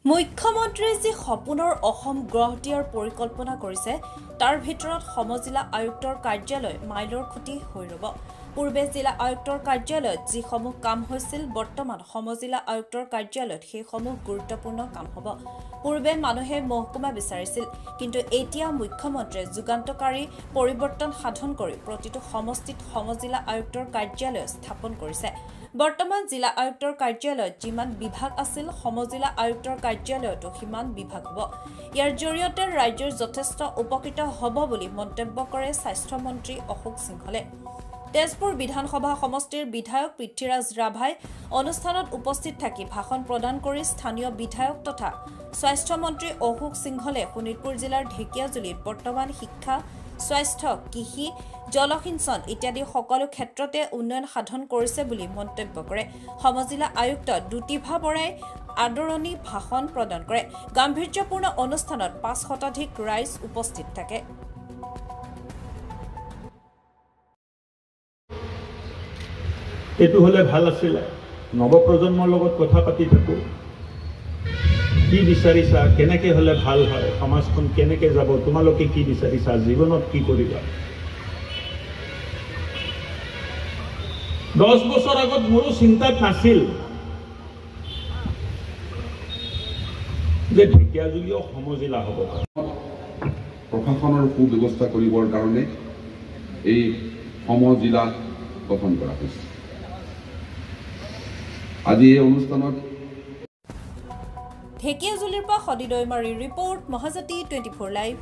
মুখ্যমন্ত্ৰীয়ে যি সপোনৰ অসম গঢ় দিয়াৰ পৰিকল্পনা কৰিছে তাৰ ভিতৰত সমজিলা আয়ুক্তৰ কাৰ্যালয় মাইলৰ খুঁটি হৈ ৰব। পূৰ্বে জিলা আয়ুক্তৰ কাৰ্যালয়ত যিসমূহ কাম হৈছিল বৰ্তমান সমজিলা আয়ুক্তৰ কাৰ্যালয়ত সেইসমূহ গুৰুত্বপূৰ্ণ কাম হ'ব। পূৰ্বে মানুহে মহকুমা বিচাৰিছিল, কিন্তু এতিয়া মুখ্যমন্ত্ৰীয়ে যুগান্তকাৰী পৰিৱৰ্তন সাধন কৰি প্ৰতিটো সমষ্টিত সমজিলা আয়ুক্তৰ কাৰ্যালয় স্থাপন কৰিছে। বৰ্তমান জিলা আয়ুক্তৰ কাৰ্যালয়ত যিমান বিভাগ আছিল সমজিলা আয়ুক্তৰ কাৰ্যালয়তো সিমান বিভাগ হ'ব। ইয়াৰ জৰিয়তে ৰাজ্যৰ যথেষ্ট উপকৃত হ'ব বুলি মন্তব্য কৰে স্বাস্থ্যমন্ত্ৰী অশোক সিংহলে। তেজপুৰ বিধানসভা সমষ্টিৰ বিধায়ক পৃথ্বীৰাজ ৰাভাই অনুষ্ঠানত উপস্থিত থাকি ভাষণ প্ৰদান কৰি স্থানীয় বিধায়ক তথা স্বাস্থ্যমন্ত্ৰী অশোক সিংহলে শোণিতপুৰ জিলাৰ ঢেকিয়াজুলিত বৰ্তমান শিক্ষা, স্বাস্থ্য, কৃষি, জলসিঞ্চন ইত্যাদি সকলো ক্ষেত্ৰতে উন্নয়ন সাধন কৰিছে বুলি মন্তব্য কৰে। সমজিলা আয়ুক্ত দুতিভা বৰাই আদৰণি ভাষণ প্ৰদান কৰে। গাম্ভীৰ্যপূৰ্ণ অনুষ্ঠানত ৫ শতাধিক ৰাইজ উপস্থিত থাকে। এইটো হলে ভাল আছিল, নৱপ্ৰজন্মৰ লগত কথা পাতি থাকো, কি বিচাৰিছা, কেনেকে হলে ভাল হয়, সমাজখন কেনেকে যাব, তোমালোকে কি বিচাৰিছা, জীৱনত কি কৰিবা। 10 বছৰ আগত মোৰো চিন্তাত নাছিল যে ঢেকিয়াজুলিও সমজিলা হ'ব। প্ৰশাসনৰ সুব্যৱস্থা কৰিবৰ কাৰণে এই সমজিলা গঠন কৰা হৈছে। আজি এই অনুষ্ঠানত ঢেকিয়াজুলিৰ পৰা সদিদৈমাৰীৰ ৰিপৰ্ট, মহাজাতি 24 লাইভ।